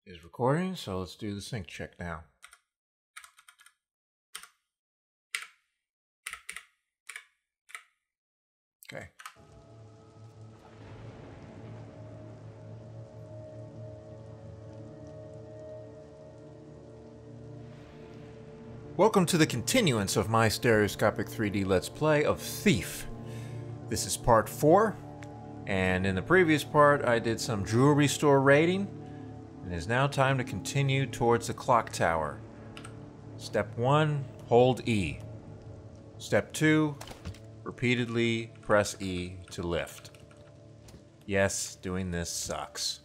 is recording, so let's do the sync check now. Okay. Welcome to the continuance of my Stereoscopic 3D Let's Play of Thief. This is part 4, and in the previous part I did some jewelry store raiding. It is now time to continue towards the clock tower. Step 1, hold E. Step 2, repeatedly press E to lift. Yes, doing this sucks.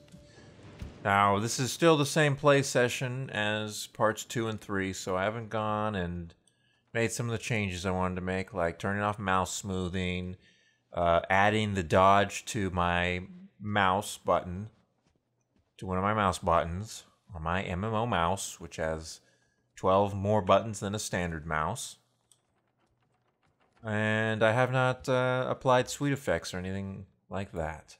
Now, this is still the same play session as parts 2 and 3, so I haven't gone and made some of the changes I wanted to make, like turning off mouse smoothing, adding the dodge to my mouse button, to one of my mouse buttons, on my MMO mouse, which has 12 more buttons than a standard mouse. And I have not applied sweet effects or anything like that.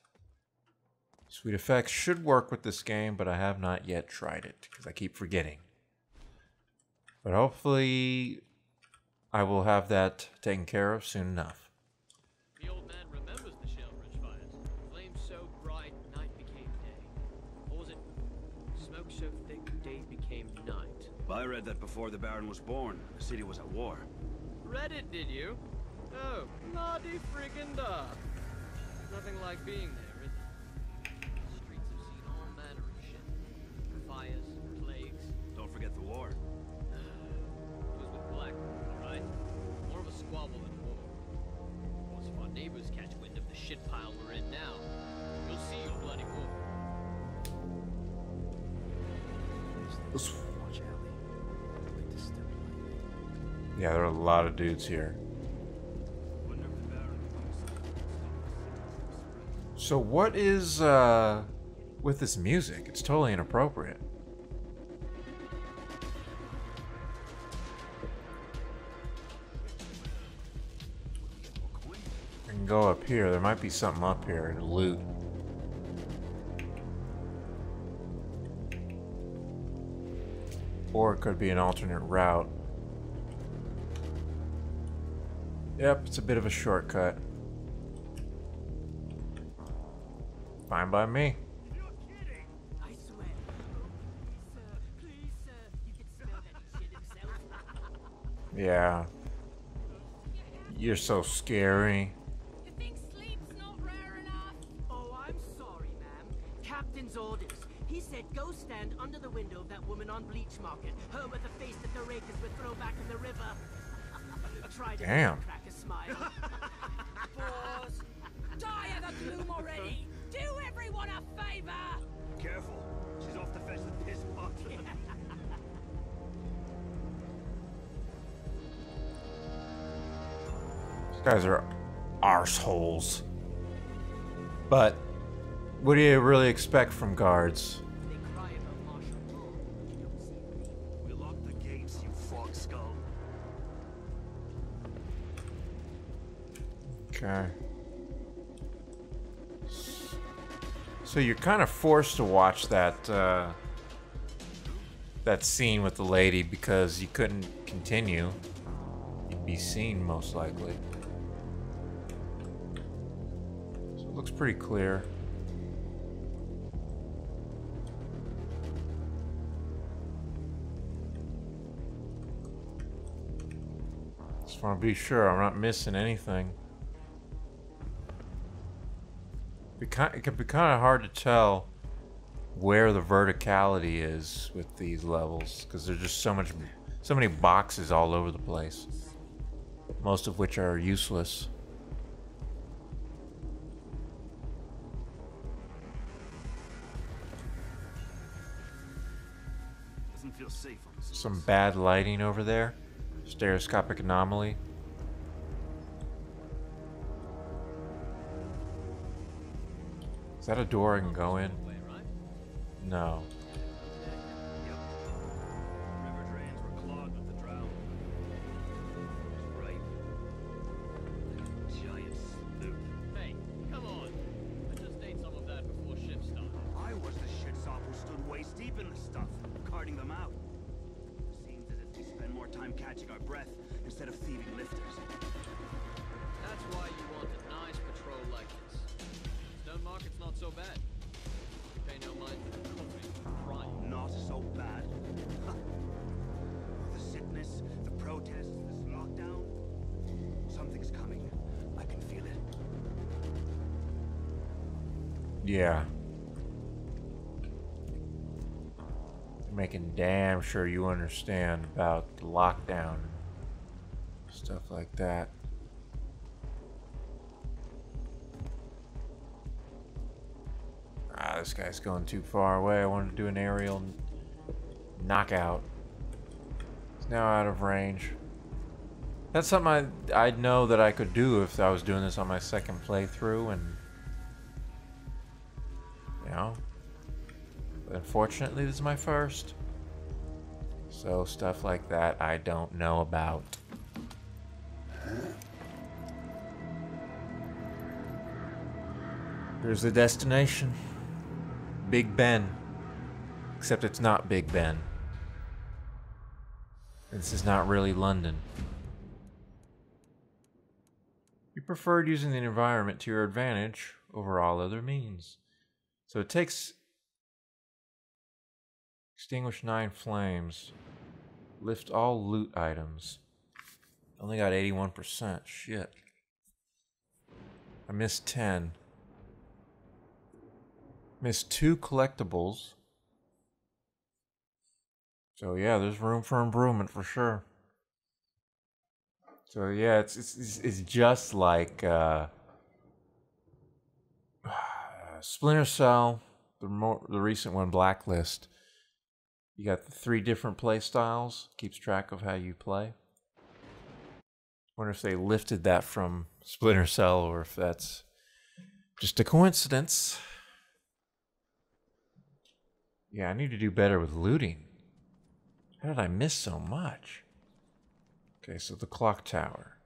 Sweet effects should work with this game, but I have not yet tried it, because I keep forgetting. But hopefully, I will have that taken care of soon enough. The old man remembers the Shellbridge fires. Flames so bright, night became day. Or was it smoke so thick, day became night? I read that before the Baron was born, the city was at war. Read it, did you? Oh, bloody friggin' da. Nothing like being there, is it? The streets have seen all manner of shit. Fires, plagues. Don't forget the war. It was with Black, alright? More of a squabble than war. Of course, if our neighbors catch wind of the shit pile we're in now, you'll see your bloody war. Watch Ellie. I'd like to step lightly. Yeah, there are a lot of dudes here. So what is with this music? It's totally inappropriate. I can go up here. There might be something up here to loot. Or it could be an alternate route. Yep, it's a bit of a shortcut. Fine by me. You're kidding! I swear. Please, sir, you can smell that he shit himself. Yeah. You're so scary. You think sleep's not rare enough? Oh, I'm sorry, ma'am. Captain's orders. He said go stand under the window of that woman on Bleach Market, her with the face that the rakers would throw back in the river. Try to Damn. crack a smile. Boss, die of the gloom already! Do everyone a favor! Careful, she's off to fetch the piss pot. These guys are arseholes. But what do you really expect from guards? They cry about martial law. You don't see me. We locked the gates, you fog skull. Okay. So you're kind of forced to watch that that scene with the lady because you couldn't continue. You'd be seen most likely. So it looks pretty clear. Just want to be sure I'm not missing anything. It can be kind of hard to tell where the verticality is with these levels because there's just so many boxes all over the place, most of which are useless. Doesn't feel safe on this. Some bad lighting over there. Stereoscopic anomaly. Is that a door I can go in? No. Yep. River drains were clogged with the drowned. Right. Giant sloop. Hey, come on. I just ate some of that before shift started. I was the shit sop who stood waist deep in the time catching our breath instead of thieving lifters. That's why you want a nice patrol like this. Stone Market's not so bad. Pay no mind to the coffee, crime. Not so bad. The sickness, the protests, this lockdown. Something's coming. I can feel it. Yeah. Making damn sure you understand about the lockdown. Stuff like that. Ah, this guy's going too far away. I wanted to do an aerial knockout. It's now out of range. That's something I'd know that I could do if I was doing this on my second playthrough, and you know. But unfortunately, this is my first. So stuff like that I don't know about. Here's the destination. Big Ben. Except it's not Big Ben. This is not really London. You preferred using the environment to your advantage over all other means. So it takes... Extinguish 9 flames. Lift all loot items. Only got 81%. Shit. I missed 10. Missed 2 collectibles. So yeah, there's room for improvement for sure. So yeah, it's just like Splinter Cell, the recent one, Blacklist. You got the 3 different play styles. Keeps track of how you play. Wonder if they lifted that from Splinter Cell or if that's just a coincidence. Yeah, I need to do better with looting. How did I miss so much? Okay, so the clock tower.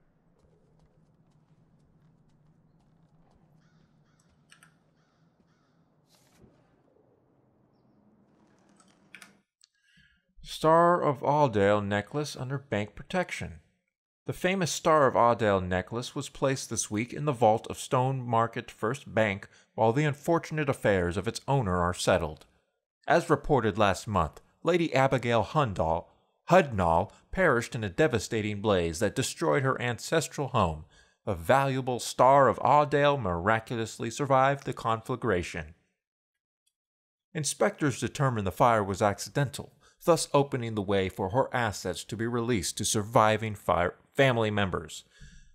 Star of Aldale necklace under bank protection. The famous Star of Aldale necklace was placed this week in the vault of Stone Market First Bank while the unfortunate affairs of its owner are settled. As reported last month, Lady Abigail Hudnall perished in a devastating blaze that destroyed her ancestral home. The valuable Star of Aldale miraculously survived the conflagration. Inspectors determined the fire was accidental, thus opening the way for her assets to be released to surviving family members.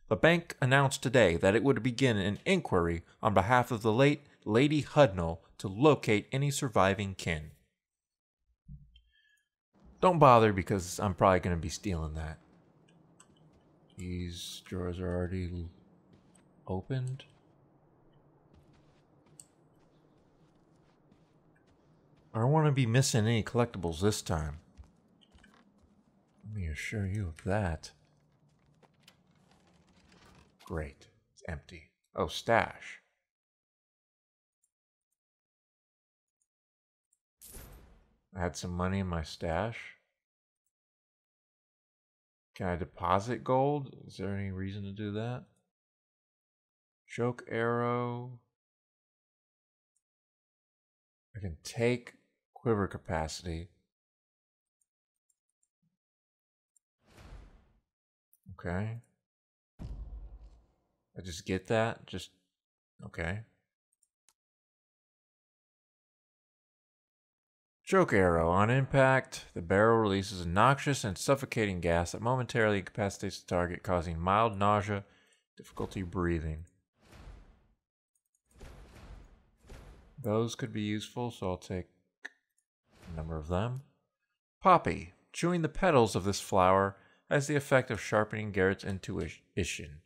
The bank announced today that it would begin an inquiry on behalf of the late Lady Hudnall to locate any surviving kin. Don't bother because I'm probably going to be stealing that. These drawers are already opened. I don't want to be missing any collectibles this time. Let me assure you of that. Great. It's empty. Oh, stash. I had some money in my stash. Can I deposit gold? Is there any reason to do that? Choke arrow. I can take quiver capacity. Okay. I just get that? Just, okay. Choke arrow. On impact, the barrel releases a noxious and suffocating gas that momentarily incapacitates the target, causing mild nausea, difficulty breathing. Those could be useful, so I'll take a number of them. Poppy. Chewing the petals of this flower has the effect of sharpening Garrett's intuition.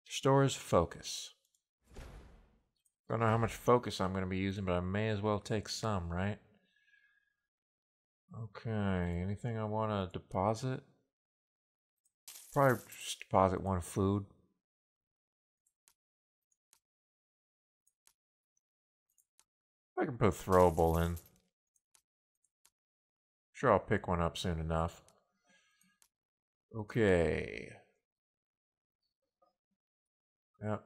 Restores focus. Don't know how much focus I'm going to be using, but I may as well take some, right? Okay, anything I want to deposit? Probably just deposit one food. I can put a throwable in. Sure, I'll pick one up soon enough. Okay. Yep.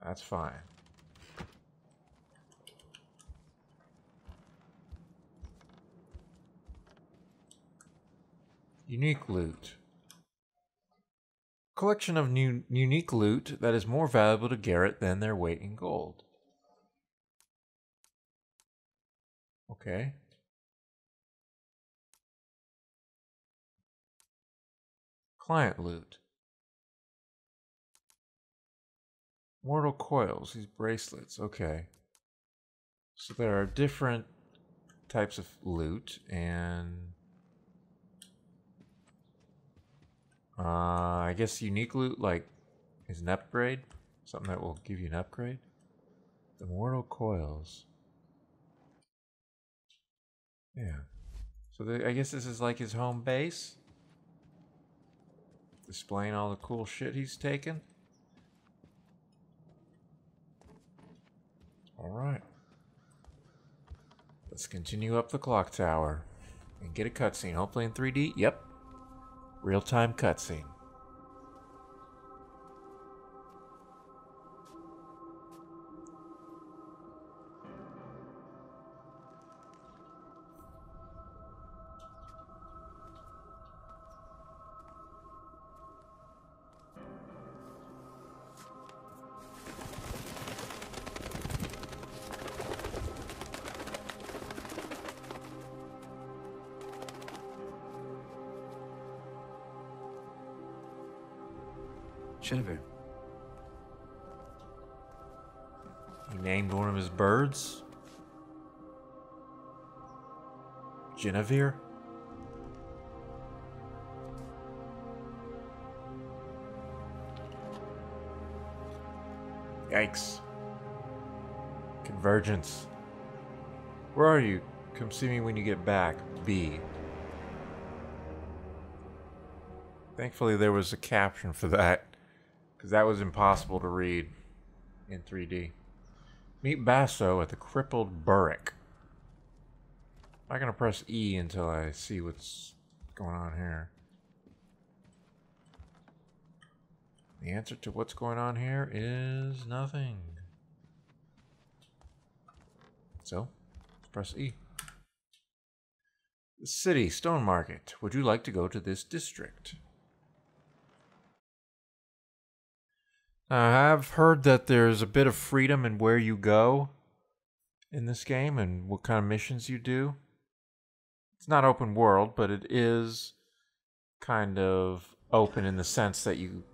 That's fine. Unique loot. Collection of unique loot that is more valuable to Garrett than their weight in gold. Okay. Client loot. Mortal coils, these bracelets, okay. So there are different types of loot, and I guess unique loot like is an upgrade, something that will give you an upgrade. The mortal coils. Yeah. So I guess this is like his home base. Displaying all the cool shit he's taken. Alright. Let's continue up the clock tower. And get a cutscene. Hopefully in 3D. Yep. Real-time cutscene. Shadowplay. He named one of his birds Genevieve. Yikes. Convergence. Where are you? Come see me when you get back. B. Thankfully there was a caption for that, because that was impossible to read in 3D. Meet Basso at the crippled Burrick. I'm not going to press E until I see what's going on here. The answer to what's going on here is nothing. So, let's press E. The city, Stone Market. Would you like to go to this district? I have heard that there's a bit of freedom in where you go in this game and what kind of missions you do. It's not open world, but it is kind of open in the sense that you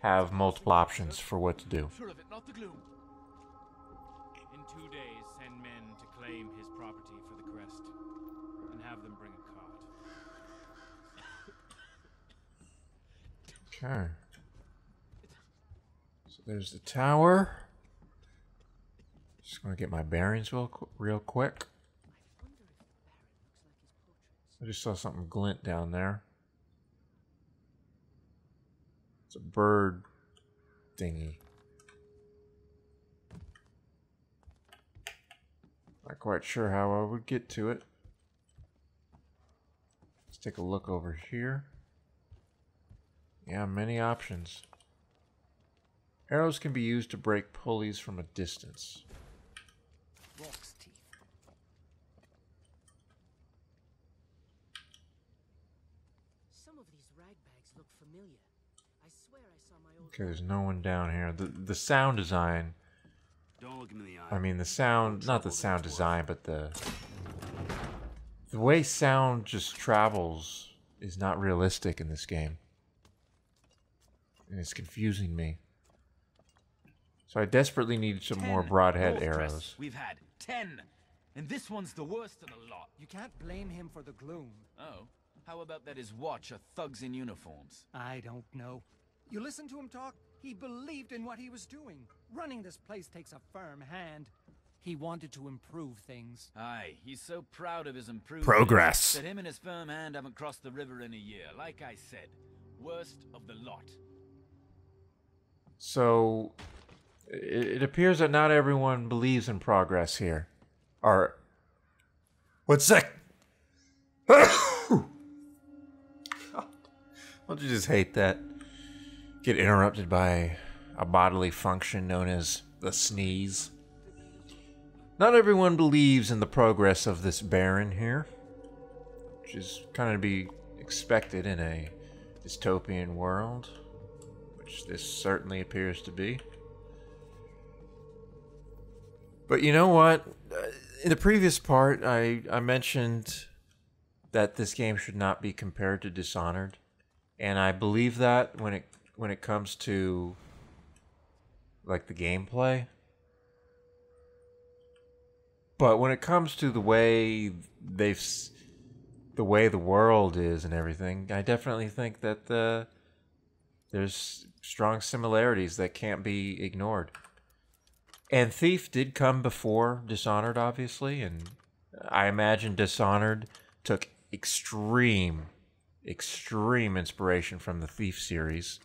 have multiple options for what to do. Sure of it, not the gloom. In 2 days, send men to claim his property for the crest, and have them bring a cart. Okay. So there's the tower. Just gonna get my bearings real quick. I just saw something glint down there. It's a bird thingy. Not quite sure how I would get to it. Let's take a look over here. Yeah, many options. Arrows can be used to break pulleys from a distance. Roc's teeth. Some of these ragbags look familiar. I swear I saw my old. Okay, there's no one down here. The sound design. Don't look him in the eye. I mean the sound, not the sound design, but the way sound just travels is not realistic in this game. And it's confusing me. So I desperately need some more broadhead arrows. We've had 10, and this one's the worst of the lot. You can't blame him for the gloom. Oh, how about that his watch are thugs in uniforms? I don't know. You listen to him talk, he believed in what he was doing. Running this place takes a firm hand. He wanted to improve things. Aye, he's so proud of his improvement Progress. that him and his firm hand haven't crossed the river in a year. Like I said, worst of the lot. So it appears that not everyone believes in progress here. Or One Don't you just hate that? Get interrupted by a bodily function known as the sneeze. Not everyone believes in the progress of this Baron here, which is kind of to be expected in a dystopian world, which this certainly appears to be. But you know what? In the previous part, I mentioned that this game should not be compared to Dishonored, and I believe that when it comes to like the gameplay. But when it comes to the way the world is and everything, I definitely think that there's strong similarities that can't be ignored. And Thief did come before Dishonored, obviously, and I imagine Dishonored took extreme inspiration from the Thief series.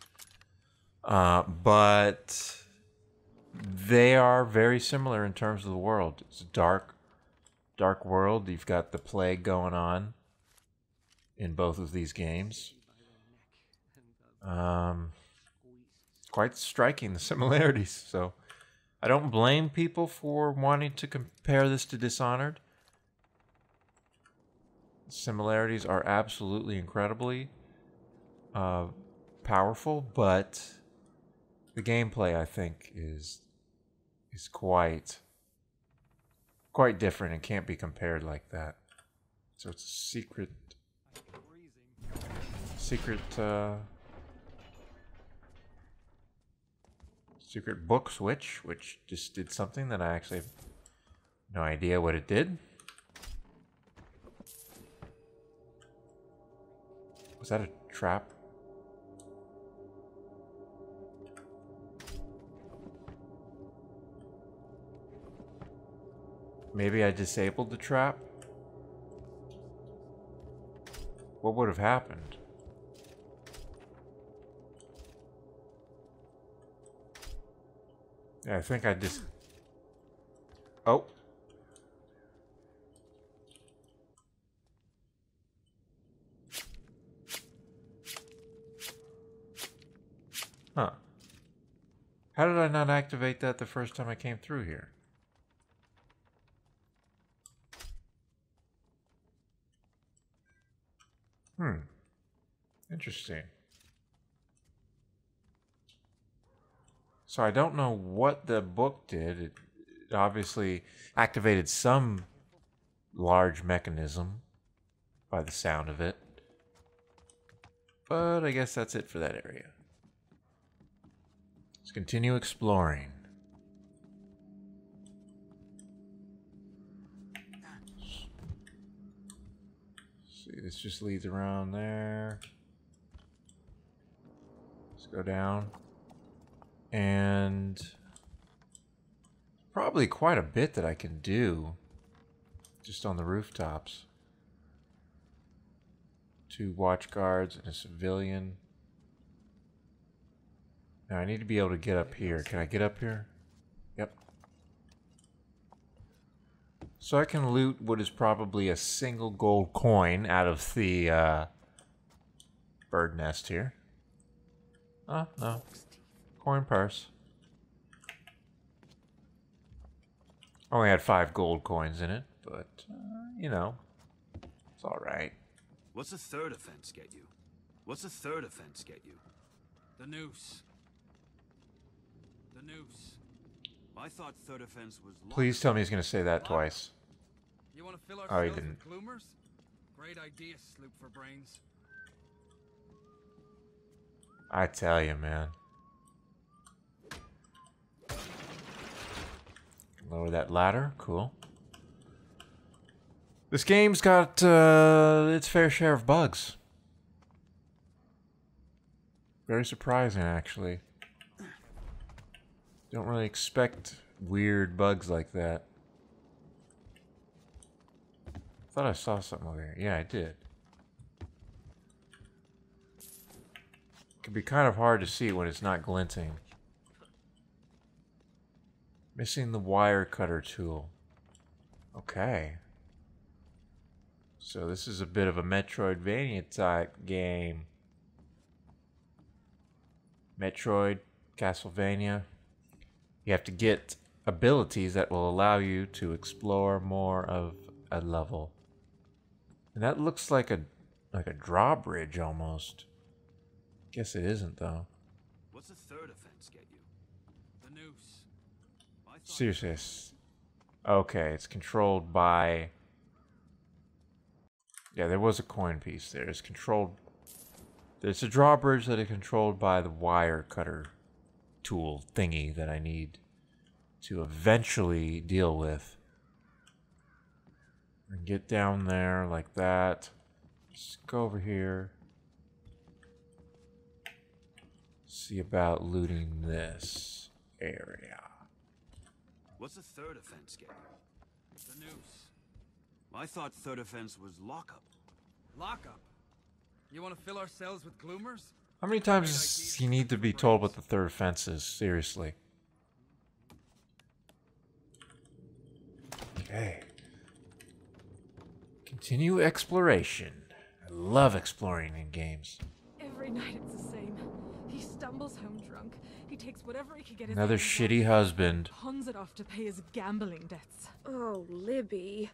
But they are very similar in terms of the world. It's a dark world. You've got the plague going on in both of these games. Quite striking, the similarities. So I don't blame people for wanting to compare this to Dishonored. The similarities are absolutely incredibly powerful, but the gameplay, I think, is quite different and can't be compared like that. So it's a secret book switch, which just did something that I actually have no idea what it did. Was that a trap? Maybe I disabled the trap? What would have happened? Yeah, I think I just... Oh. Huh. How did I not activate that the first time I came through here? Interesting. So I don't know what the book did. It obviously activated some large mechanism by the sound of it. But I guess that's it for that area. Let's continue exploring. See, this just leads around there. Let's go down. And probably quite a bit that I can do just on the rooftops. 2 watch guards and a civilian. Now I need to be able to get up here. Can I get up here? Yep. So I can loot what is probably a single gold coin out of the bird nest here. Oh, no. Coin purse. Only had 5 gold coins in it, but, you know, it's alright. What's the third offense get you? What's the third offense get you? The noose. The noose. I thought third offense was... Please tell me he's going to say that twice. You want to fill Oh, he ourselves didn't. with gloomers? Great idea, Sloop for brains. I tell you, man. Lower that ladder. Cool. This game's got its fair share of bugs. Very surprising, actually. Don't really expect weird bugs like that. Thought I saw something over here. Yeah, I did. Can be kind of hard to see when it's not glinting. Missing the wire cutter tool. Okay. So this is a bit of a Metroidvania type game. Metroid, Castlevania. You have to get abilities that will allow you to explore more of a level. And that looks like a drawbridge almost. Guess it isn't though. What's the third offense get you? The noose. Seriously. Okay, it's controlled by... Yeah, there was a coin piece there. It's controlled... There's a drawbridge that is controlled by the wire cutter tool thingy that I need to eventually deal with. And get down there like that. Just go over here. See about looting this area. What's the third offense get you? The noose. I thought third offense was lockup. Lockup? You want to fill our cells with gloomers? How many times does he need to be told what the third offense is? Seriously. Okay. Continue exploration. I love exploring in games. Every night it's the same. He stumbles home drunk. He takes whatever he can get his Another hands shitty on, husband. pawns it off to pay his gambling debts. Oh, Libby.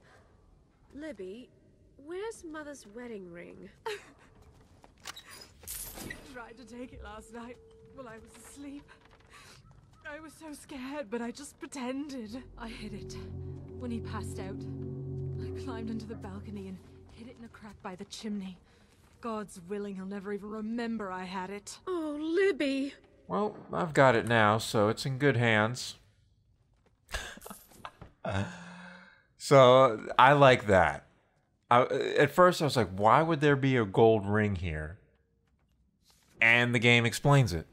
Libby, where's Mother's wedding ring? He tried to take it last night while I was asleep. I was so scared, but I just pretended. I hid it. When he passed out, I climbed into the balcony and hid it in a crack by the chimney. God's willing, he'll never even remember I had it. Oh, Libby. Well, I've got it now, so it's in good hands. So, I like that. At first, I was like, why would there be a gold ring here? And the game explains it.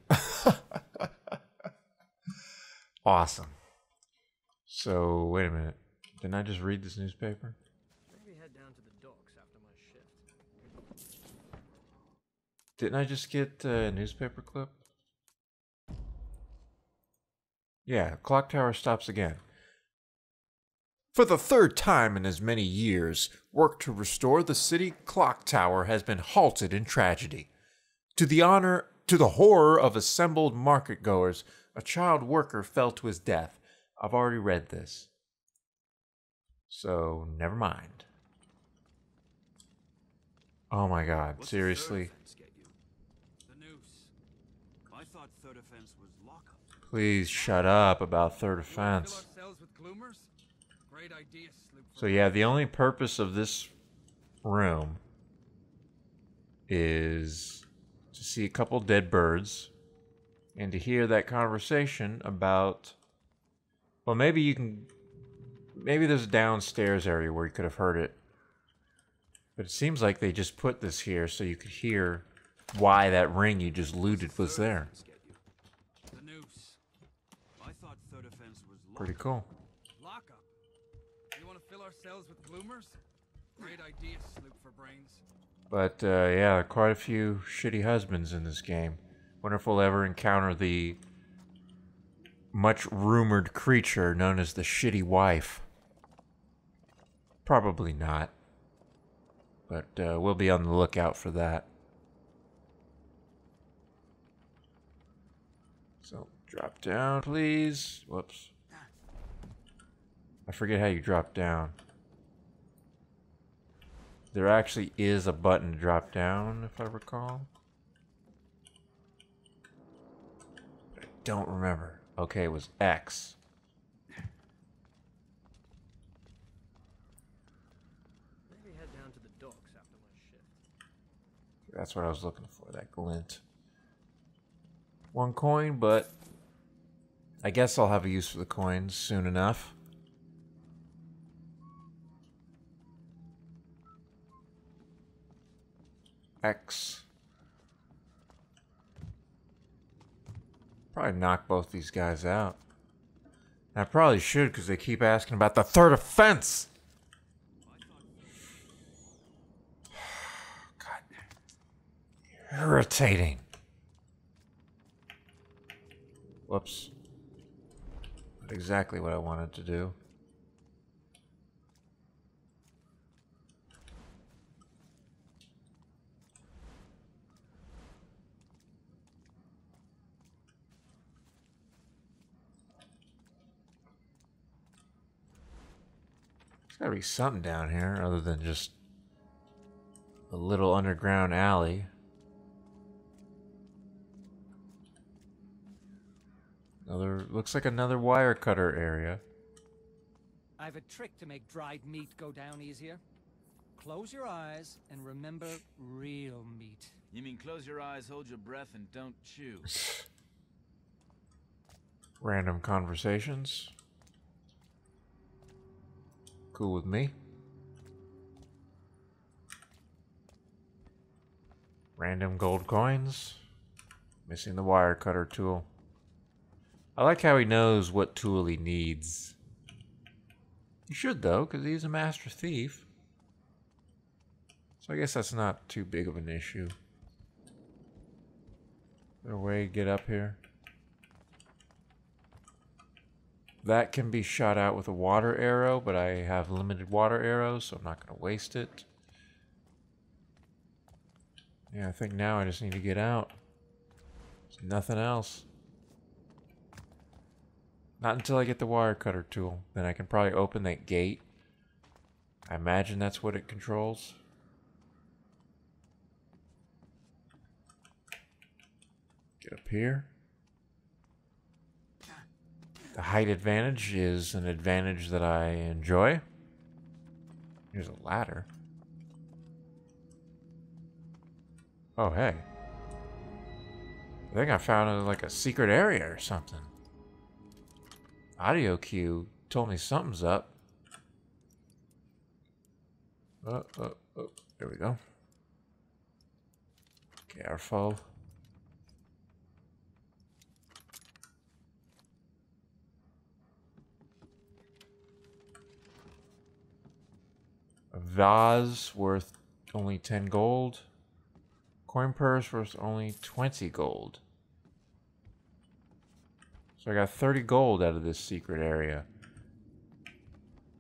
Awesome. So, wait a minute. Didn't I just read this newspaper? Maybe head down to the docks after my shift. Didn't I just get a newspaper clip? Yeah, clock tower stops again. For the third time in as many years, work to restore the city clock tower has been halted in tragedy. To the horror of assembled market-goers, a child worker fell to his death. I've already read this. So, never mind. Oh my god, What's seriously? The third offense get you? The noose. I thought third offense was lockup. Please shut up about third You wanna offense. fill our cells with gloomers? Great idea, Sloop. So yeah, the only purpose of this room is to see a couple dead birds and to hear that conversation about... Well, maybe there's a downstairs area where you could have heard it. But it seems like they just put this here so you could hear why that ring you just looted was there. The noose. I thought third offense was lockup. Pretty cool. Lockup? You want to fill our cells with gloomers? Great idea, Sloop for brains. But yeah, quite a few shitty husbands in this game. Wonder if we'll ever encounter the much rumored creature known as the shitty wife. Probably not. But we'll be on the lookout for that. So, drop down, please. Whoops. I forget how you drop down. There actually is a button to drop down, if I recall. But I don't remember. Okay, it was X. Maybe head down to the docks after my shift. That's what I was looking for, that glint. One coin, but I guess I'll have a use for the coins soon enough. X. Probably knock both these guys out. And I probably should because they keep asking about the third offense. God. Irritating. Whoops. Not exactly what I wanted to do. There's gotta be something down here other than just a little underground alley. Looks like another wire cutter area. I've a trick to make dried meat go down easier. Close your eyes and remember real meat. You mean close your eyes, hold your breath, and don't chew? Random conversations. Cool with me. Random gold coins. Missing the wire cutter tool. I like how he knows what tool he needs. He should though, because he's a master thief. So I guess that's not too big of an issue. Is there a way to get up here? That can be shot out with a water arrow, but I have limited water arrows, so I'm not going to waste it. Yeah, I think now I just need to get out. There's nothing else. Not until I get the wire cutter tool. Then I can probably open that gate. I imagine that's what it controls. Get up here. The height advantage is an advantage that I enjoy. Here's a ladder. Oh, hey. I think I found like a secret area or something. Audio cue told me something's up. Oh, there we go. Careful. A vase worth only 10 gold. Coin purse worth only 20 gold. So I got 30 gold out of this secret area.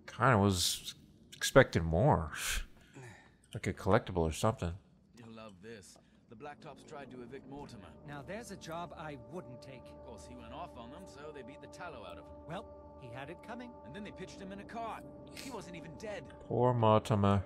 Kind of was expecting more. Like a collectible or something. You'll love this. The Blacktops tried to evict Mortimer. Now there's a job I wouldn't take. Of course, he went off on them, so they beat the tallow out of him. Well, he had it coming. And then they pitched him in a cart. He wasn't even dead. Poor Mortimer.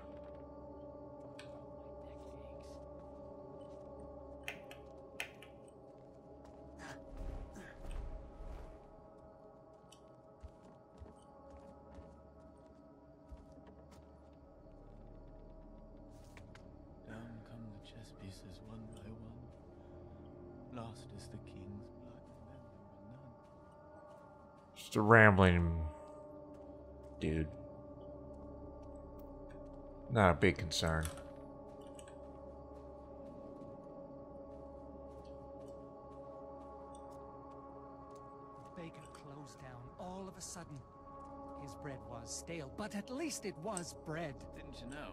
Just a rambling dude. Not a big concern. The baker closed down all of a sudden. His bread was stale, but at least it was bread. Didn't you know?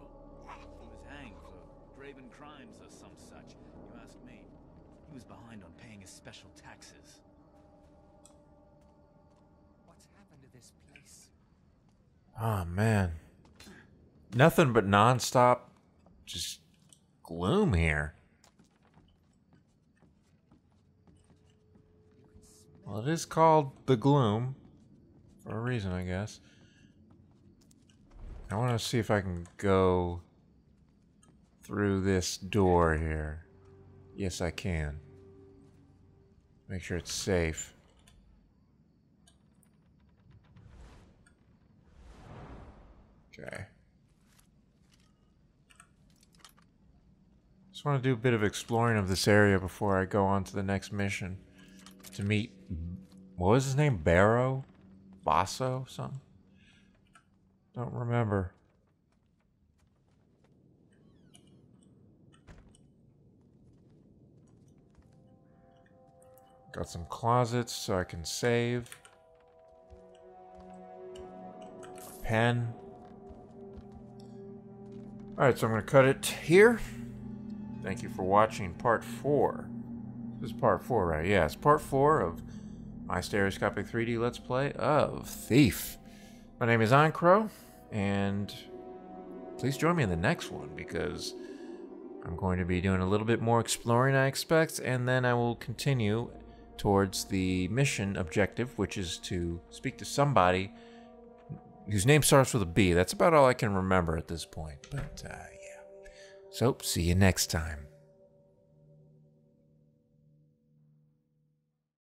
He was hanged for graven crimes or some such. You ask me. He was behind on paying his special taxes. This place. Oh man. Nothing but non-stop just gloom here. Well, it is called the gloom for a reason, I guess. I want to see if I can go through this door here. Yes, I can. Make sure it's safe. Okay. Just want to do a bit of exploring of this area before I go on to the next mission. To meet, what was his name? Barrow? Basso? Something? Don't remember. Got some closets so I can save. Pen. Alright, so I'm going to cut it here. Thank you for watching part 4. This is part 4, right? Yeah, it's part 4 of my Stereoscopic 3D Let's Play of Thief. My name is Crow, and please join me in the next one, because I'm going to be doing a little bit more exploring, I expect, and then I will continue towards the mission objective, which is to speak to somebody whose name starts with a B. That's about all I can remember at this point. But, yeah. So, see you next time.